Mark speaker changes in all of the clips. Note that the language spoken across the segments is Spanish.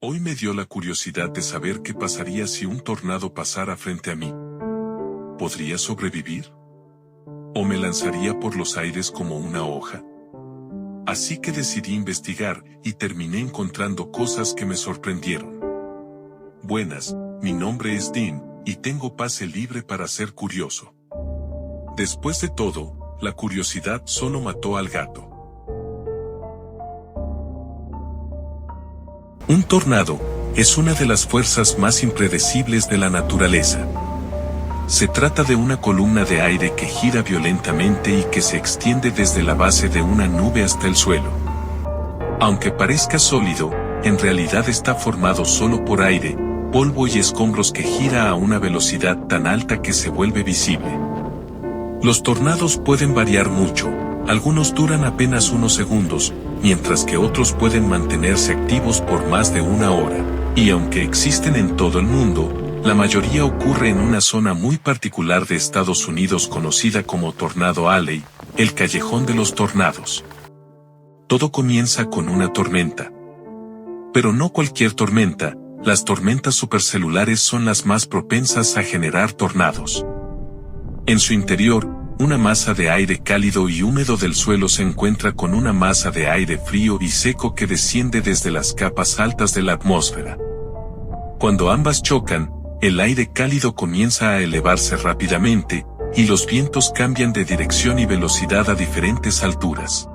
Speaker 1: Hoy me dio la curiosidad de saber qué pasaría si un tornado pasara frente a mí. ¿Podría sobrevivir? ¿O me lanzaría por los aires como una hoja? Así que decidí investigar y terminé encontrando cosas que me sorprendieron. Buenas, mi nombre es Dean, y tengo pase libre para ser curioso. Después de todo, la curiosidad solo mató al gato. Un tornado es una de las fuerzas más impredecibles de la naturaleza. Se trata de una columna de aire que gira violentamente y que se extiende desde la base de una nube hasta el suelo. Aunque parezca sólido, en realidad está formado solo por aire, polvo y escombros que gira a una velocidad tan alta que se vuelve visible. Los tornados pueden variar mucho, algunos duran apenas unos segundos, mientras que otros pueden mantenerse activos por más de una hora, y aunque existen en todo el mundo, la mayoría ocurre en una zona muy particular de Estados Unidos conocida como Tornado Alley, el callejón de los tornados. Todo comienza con una tormenta. Pero no cualquier tormenta, las tormentas supercelulares son las más propensas a generar tornados. En su interior, una masa de aire cálido y húmedo del suelo se encuentra con una masa de aire frío y seco que desciende desde las capas altas de la atmósfera. Cuando ambas chocan, el aire cálido comienza a elevarse rápidamente, y los vientos cambian de dirección y velocidad a diferentes alturas.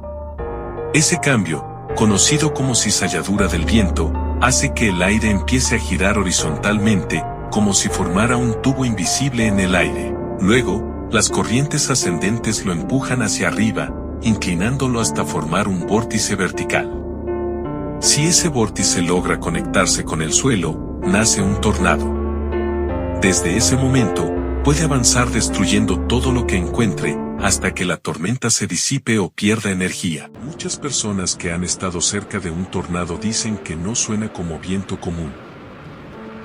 Speaker 1: Ese cambio, conocido como cizalladura del viento, hace que el aire empiece a girar horizontalmente, como si formara un tubo invisible en el aire. Luego, las corrientes ascendentes lo empujan hacia arriba, inclinándolo hasta formar un vórtice vertical. Si ese vórtice logra conectarse con el suelo, nace un tornado. Desde ese momento, puede avanzar destruyendo todo lo que encuentre, hasta que la tormenta se disipe o pierda energía. Muchas personas que han estado cerca de un tornado dicen que no suena como viento común.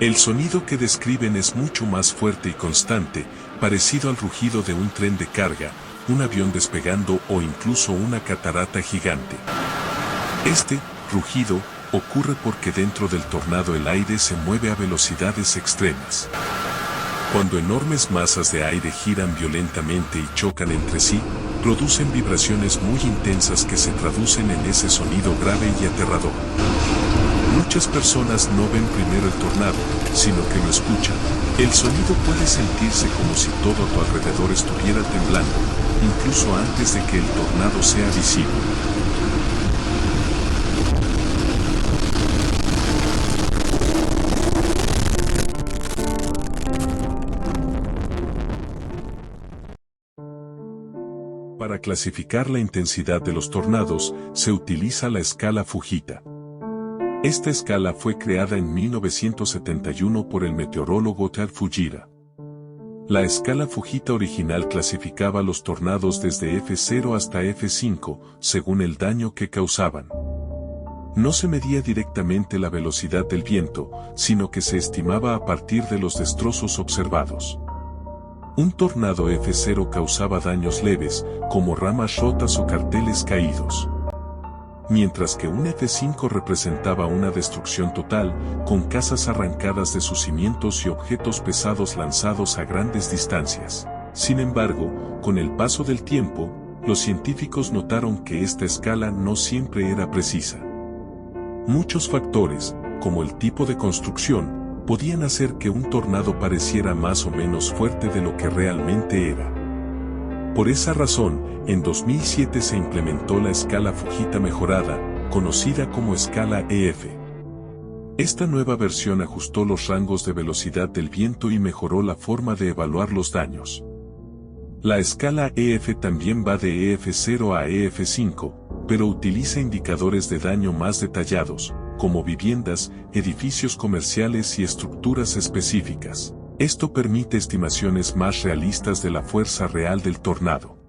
Speaker 1: El sonido que describen es mucho más fuerte y constante, parecido al rugido de un tren de carga, un avión despegando o incluso una catarata gigante. Este rugido ocurre porque dentro del tornado el aire se mueve a velocidades extremas. Cuando enormes masas de aire giran violentamente y chocan entre sí, producen vibraciones muy intensas que se traducen en ese sonido grave y aterrador. Muchas personas no ven primero el tornado, sino que lo escuchan. El sonido puede sentirse como si todo a tu alrededor estuviera temblando, incluso antes de que el tornado sea visible. Para clasificar la intensidad de los tornados, se utiliza la escala Fujita. Esta escala fue creada en 1971 por el meteorólogo Taro Fujita. La escala Fujita original clasificaba los tornados desde F0 hasta F5, según el daño que causaban. No se medía directamente la velocidad del viento, sino que se estimaba a partir de los destrozos observados. Un tornado F0 causaba daños leves, como ramas rotas o carteles caídos. Mientras que un F5 representaba una destrucción total, con casas arrancadas de sus cimientos y objetos pesados lanzados a grandes distancias. Sin embargo, con el paso del tiempo, los científicos notaron que esta escala no siempre era precisa. Muchos factores, como el tipo de construcción, podían hacer que un tornado pareciera más o menos fuerte de lo que realmente era. Por esa razón, en 2007 se implementó la escala Fujita mejorada, conocida como escala EF. Esta nueva versión ajustó los rangos de velocidad del viento y mejoró la forma de evaluar los daños. La escala EF también va de EF0 a EF5, pero utiliza indicadores de daño más detallados, como viviendas, edificios comerciales y estructuras específicas. Esto permite estimaciones más realistas de la fuerza real del tornado.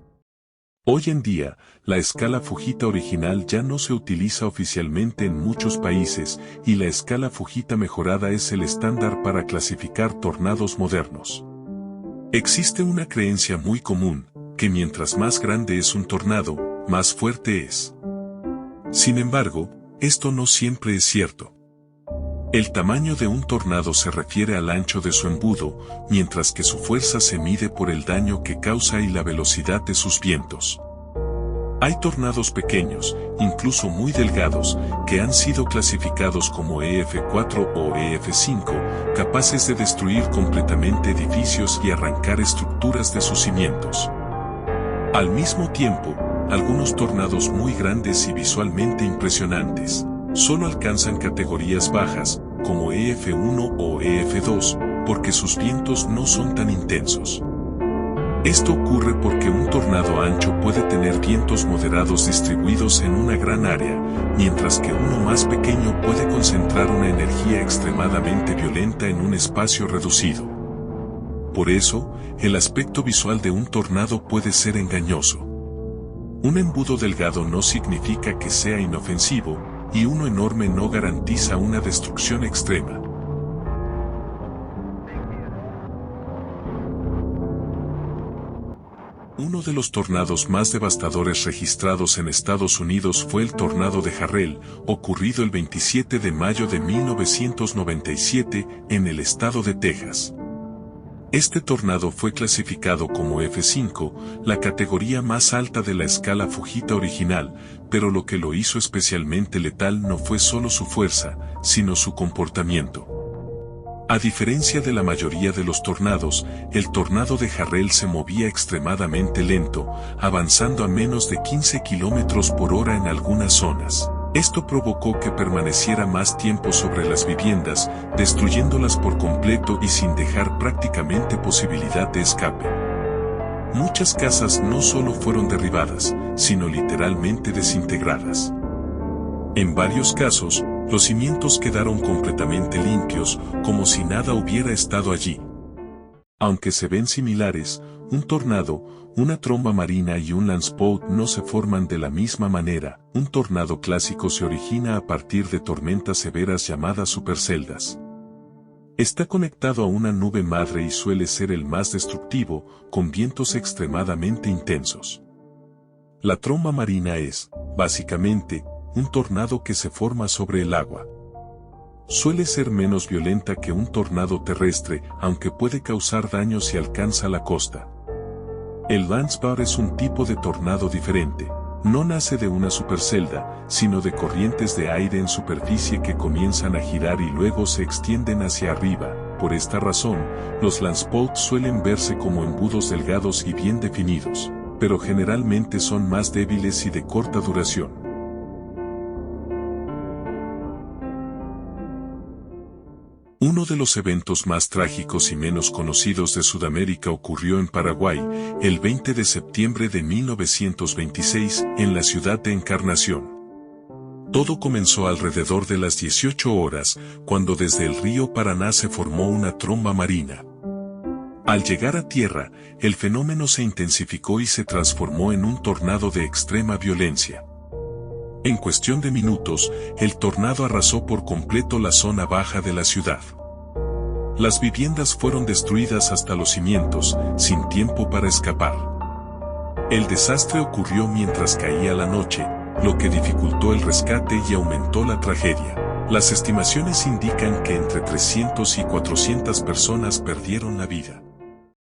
Speaker 1: Hoy en día, la escala Fujita original ya no se utiliza oficialmente en muchos países, y la escala Fujita mejorada es el estándar para clasificar tornados modernos. Existe una creencia muy común, que mientras más grande es un tornado, más fuerte es. Sin embargo, esto no siempre es cierto. El tamaño de un tornado se refiere al ancho de su embudo, mientras que su fuerza se mide por el daño que causa y la velocidad de sus vientos. Hay tornados pequeños, incluso muy delgados, que han sido clasificados como EF4 o EF5, capaces de destruir completamente edificios y arrancar estructuras de sus cimientos. Al mismo tiempo, algunos tornados muy grandes y visualmente impresionantes solo alcanzan categorías bajas, como EF1 o EF2, porque sus vientos no son tan intensos. Esto ocurre porque un tornado ancho puede tener vientos moderados distribuidos en una gran área, mientras que uno más pequeño puede concentrar una energía extremadamente violenta en un espacio reducido. Por eso, el aspecto visual de un tornado puede ser engañoso. Un embudo delgado no significa que sea inofensivo, y uno enorme no garantiza una destrucción extrema. Uno de los tornados más devastadores registrados en Estados Unidos fue el tornado de Jarrell, ocurrido el 27 de mayo de 1997 en el estado de Texas. Este tornado fue clasificado como F5, la categoría más alta de la escala Fujita original, pero lo que lo hizo especialmente letal no fue solo su fuerza, sino su comportamiento. A diferencia de la mayoría de los tornados, el tornado de Jarrell se movía extremadamente lento, avanzando a menos de 15 km por hora en algunas zonas. Esto provocó que permaneciera más tiempo sobre las viviendas, destruyéndolas por completo y sin dejar prácticamente posibilidad de escape. Muchas casas no solo fueron derribadas, sino literalmente desintegradas. En varios casos, los cimientos quedaron completamente limpios, como si nada hubiera estado allí. Aunque se ven similares, un tornado, una tromba marina y un landspot no se forman de la misma manera. Un tornado clásico se origina a partir de tormentas severas llamadas superceldas. Está conectado a una nube madre y suele ser el más destructivo, con vientos extremadamente intensos. La tromba marina es, básicamente, un tornado que se forma sobre el agua. Suele ser menos violenta que un tornado terrestre, aunque puede causar daño si alcanza la costa. El landspot es un tipo de tornado diferente. No nace de una supercelda, sino de corrientes de aire en superficie que comienzan a girar y luego se extienden hacia arriba. Por esta razón, los landspots suelen verse como embudos delgados y bien definidos, pero generalmente son más débiles y de corta duración. Uno de los eventos más trágicos y menos conocidos de Sudamérica ocurrió en Paraguay, el 20 de septiembre de 1926, en la ciudad de Encarnación. Todo comenzó alrededor de las 18 horas, cuando desde el río Paraná se formó una tromba marina. Al llegar a tierra, el fenómeno se intensificó y se transformó en un tornado de extrema violencia. En cuestión de minutos, el tornado arrasó por completo la zona baja de la ciudad. Las viviendas fueron destruidas hasta los cimientos, sin tiempo para escapar. El desastre ocurrió mientras caía la noche, lo que dificultó el rescate y aumentó la tragedia. Las estimaciones indican que entre 300 y 400 personas perdieron la vida.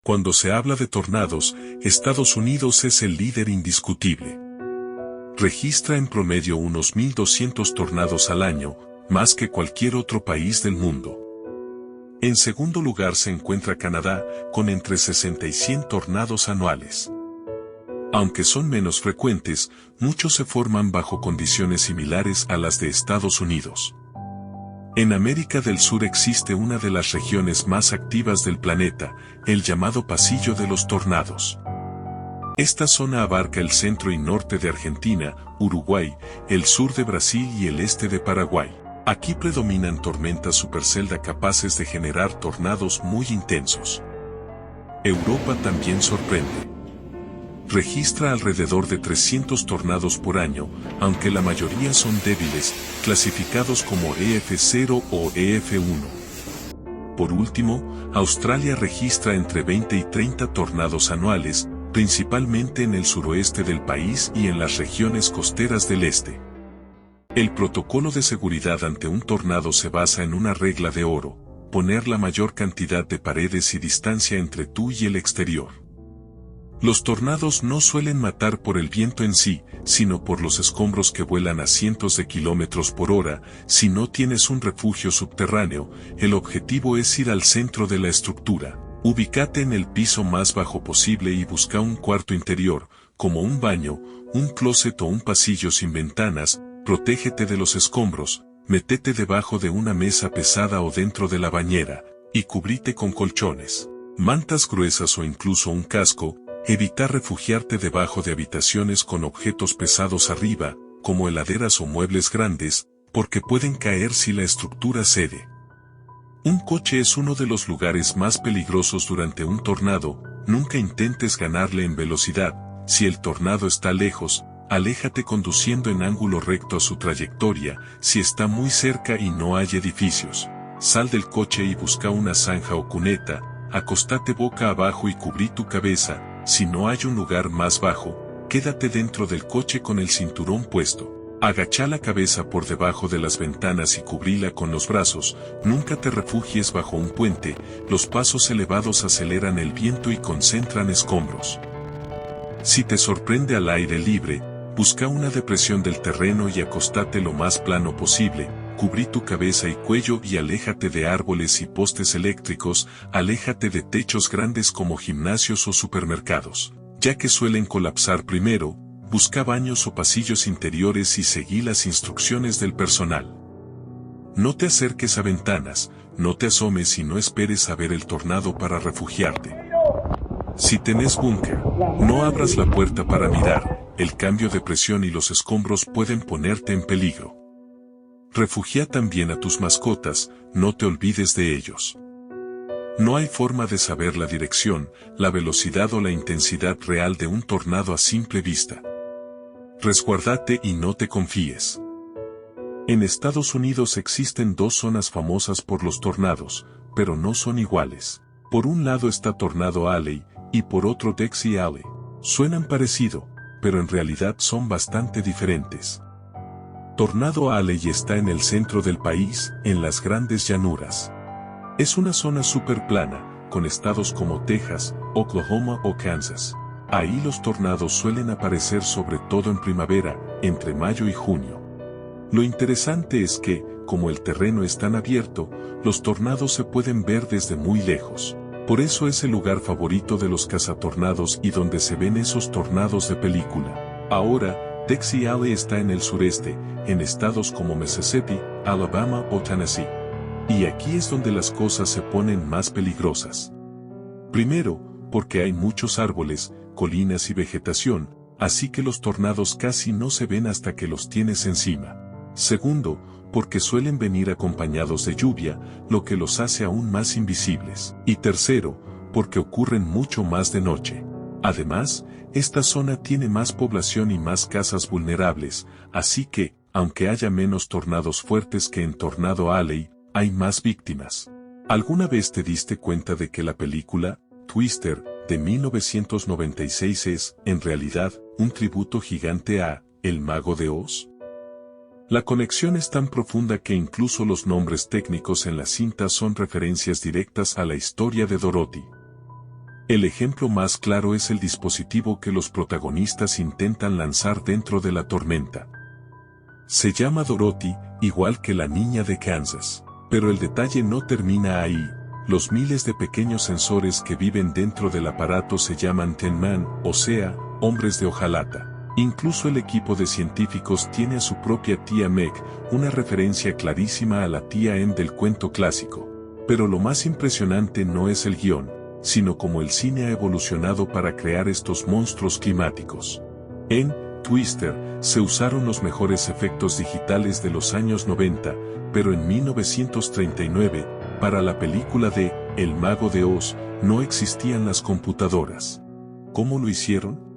Speaker 1: Cuando se habla de tornados, Estados Unidos es el líder indiscutible. Registra en promedio unos 1.200 tornados al año, más que cualquier otro país del mundo. En segundo lugar se encuentra Canadá, con entre 60 y 100 tornados anuales. Aunque son menos frecuentes, muchos se forman bajo condiciones similares a las de Estados Unidos. En América del Sur existe una de las regiones más activas del planeta, el llamado Pasillo de los Tornados. Esta zona abarca el centro y norte de Argentina, Uruguay, el sur de Brasil y el este de Paraguay. Aquí predominan tormentas supercelda capaces de generar tornados muy intensos. Europa también sorprende. Registra alrededor de 300 tornados por año, aunque la mayoría son débiles, clasificados como EF0 o EF1. Por último, Australia registra entre 20 y 30 tornados anuales, principalmente en el suroeste del país y en las regiones costeras del este. El protocolo de seguridad ante un tornado se basa en una regla de oro: poner la mayor cantidad de paredes y distancia entre tú y el exterior. Los tornados no suelen matar por el viento en sí, sino por los escombros que vuelan a cientos de kilómetros por hora. Si no tienes un refugio subterráneo, el objetivo es ir al centro de la estructura. Ubícate en el piso más bajo posible y busca un cuarto interior, como un baño, un closet o un pasillo sin ventanas. Protégete de los escombros, métete debajo de una mesa pesada o dentro de la bañera, y cubrite con colchones, mantas gruesas o incluso un casco. Evita refugiarte debajo de habitaciones con objetos pesados arriba, como heladeras o muebles grandes, porque pueden caer si la estructura cede. Un coche es uno de los lugares más peligrosos durante un tornado. Nunca intentes ganarle en velocidad. Si el tornado está lejos, aléjate conduciendo en ángulo recto a su trayectoria. Si está muy cerca y no hay edificios, sal del coche y busca una zanja o cuneta. Acostate boca abajo y cubrí tu cabeza. Si no hay un lugar más bajo, quédate dentro del coche con el cinturón puesto. Agacha la cabeza por debajo de las ventanas y cubríla con los brazos. Nunca te refugies bajo un puente. Los pasos elevados aceleran el viento y concentran escombros. Si te sorprende al aire libre, busca una depresión del terreno y acostate lo más plano posible. Cubrí tu cabeza y cuello y aléjate de árboles y postes eléctricos. Aléjate de techos grandes como gimnasios o supermercados, ya que suelen colapsar primero. Busca baños o pasillos interiores y seguí las instrucciones del personal. No te acerques a ventanas, no te asomes y no esperes a ver el tornado para refugiarte. Si tenés búnker, no abras la puerta para mirar. El cambio de presión y los escombros pueden ponerte en peligro. Refugia también a tus mascotas, no te olvides de ellos. No hay forma de saber la dirección, la velocidad o la intensidad real de un tornado a simple vista. Resguárdate y no te confíes. En Estados Unidos existen dos zonas famosas por los tornados, pero no son iguales. Por un lado está Tornado Alley, y por otro Dixie Alley. Suenan parecido, pero en realidad son bastante diferentes. Tornado Alley está en el centro del país, en las grandes llanuras. Es una zona súper plana, con estados como Texas, Oklahoma o Kansas. Ahí los tornados suelen aparecer sobre todo en primavera, entre mayo y junio. Lo interesante es que, como el terreno es tan abierto, los tornados se pueden ver desde muy lejos. Por eso es el lugar favorito de los cazatornados y donde se ven esos tornados de película. Ahora, Dixie Alley está en el sureste, en estados como Mississippi, Alabama o Tennessee. Y aquí es donde las cosas se ponen más peligrosas. Primero, porque hay muchos árboles, colinas y vegetación, así que los tornados casi no se ven hasta que los tienes encima. Segundo, porque suelen venir acompañados de lluvia, lo que los hace aún más invisibles. Y tercero, porque ocurren mucho más de noche. Además, esta zona tiene más población y más casas vulnerables, así que, aunque haya menos tornados fuertes que en Tornado Alley, hay más víctimas. ¿Alguna vez te diste cuenta de que la película, Twister, de 1996 es, en realidad, un tributo gigante a El Mago de Oz? La conexión es tan profunda que incluso los nombres técnicos en la cinta son referencias directas a la historia de Dorothy. El ejemplo más claro es el dispositivo que los protagonistas intentan lanzar dentro de la tormenta. Se llama Dorothy, igual que la niña de Kansas. Pero el detalle no termina ahí. Los miles de pequeños sensores que viven dentro del aparato se llaman Tin Man, o sea, hombres de hojalata. Incluso el equipo de científicos tiene a su propia tía Meg, una referencia clarísima a la tía Em del cuento clásico. Pero lo más impresionante no es el guión, sino cómo el cine ha evolucionado para crear estos monstruos climáticos. En Twister se usaron los mejores efectos digitales de los años 90, pero en 1939, para la película de El Mago de Oz, no existían las computadoras. ¿Cómo lo hicieron?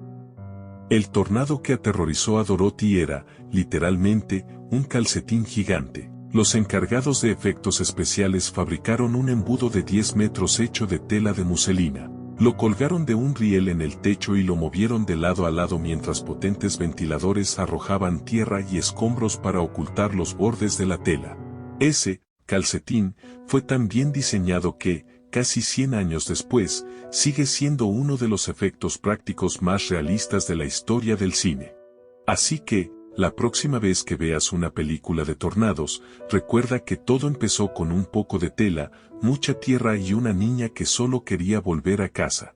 Speaker 1: El tornado que aterrorizó a Dorothy era, literalmente, un calcetín gigante. Los encargados de efectos especiales fabricaron un embudo de 10 metros hecho de tela de muselina. Lo colgaron de un riel en el techo y lo movieron de lado a lado mientras potentes ventiladores arrojaban tierra y escombros para ocultar los bordes de la tela. Ese calcetín fue tan bien diseñado que, casi 100 años después, sigue siendo uno de los efectos prácticos más realistas de la historia del cine. Así que, la próxima vez que veas una película de tornados, recuerda que todo empezó con un poco de tela, mucha tierra y una niña que solo quería volver a casa.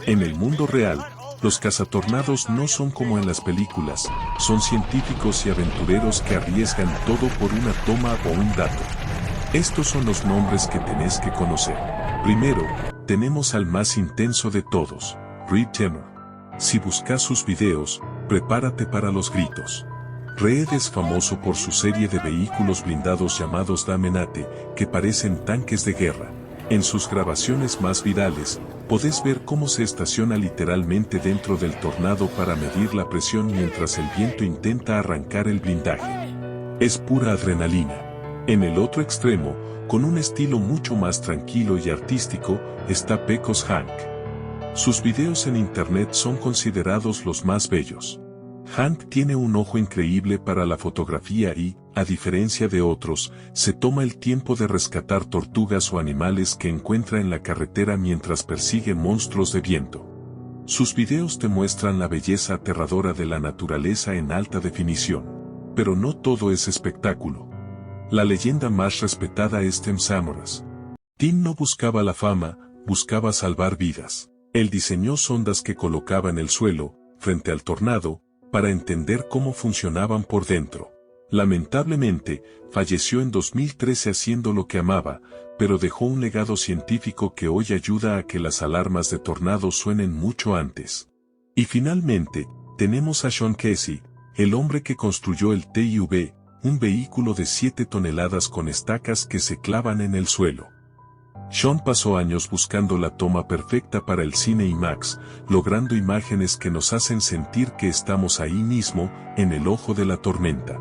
Speaker 1: En el mundo real, los cazatornados no son como en las películas, son científicos y aventureros que arriesgan todo por una toma o un dato. Estos son los nombres que tenés que conocer. Primero, tenemos al más intenso de todos, Reed Timmer. Si buscas sus videos, prepárate para los gritos. Reed es famoso por su serie de vehículos blindados llamados Damenate, que parecen tanques de guerra. En sus grabaciones más virales, podés ver cómo se estaciona literalmente dentro del tornado para medir la presión mientras el viento intenta arrancar el blindaje. Es pura adrenalina. En el otro extremo, con un estilo mucho más tranquilo y artístico, está Pecos Hank. Sus videos en internet son considerados los más bellos. Hank tiene un ojo increíble para la fotografía y, a diferencia de otros, se toma el tiempo de rescatar tortugas o animales que encuentra en la carretera mientras persigue monstruos de viento. Sus videos te muestran la belleza aterradora de la naturaleza en alta definición. Pero no todo es espectáculo. La leyenda más respetada es Tim Samoras. Tim no buscaba la fama, buscaba salvar vidas. Él diseñó sondas que colocaba en el suelo, frente al tornado, para entender cómo funcionaban por dentro. Lamentablemente, falleció en 2013 haciendo lo que amaba, pero dejó un legado científico que hoy ayuda a que las alarmas de tornado suenen mucho antes. Y finalmente, tenemos a Sean Casey, el hombre que construyó el TIV, un vehículo de 7 toneladas con estacas que se clavan en el suelo. Sean pasó años buscando la toma perfecta para el cine IMAX, logrando imágenes que nos hacen sentir que estamos ahí mismo, en el ojo de la tormenta.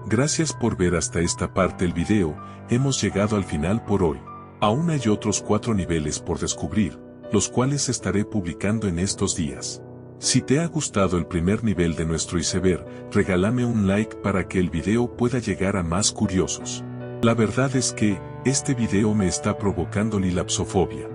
Speaker 1: Gracias por ver hasta esta parte del video, hemos llegado al final por hoy. Aún hay otros 4 niveles por descubrir, los cuales estaré publicando en estos días. Si te ha gustado el primer nivel de nuestro iceberg, regálame un like para que el video pueda llegar a más curiosos. La verdad es que, este video me está provocando lilapsofobia.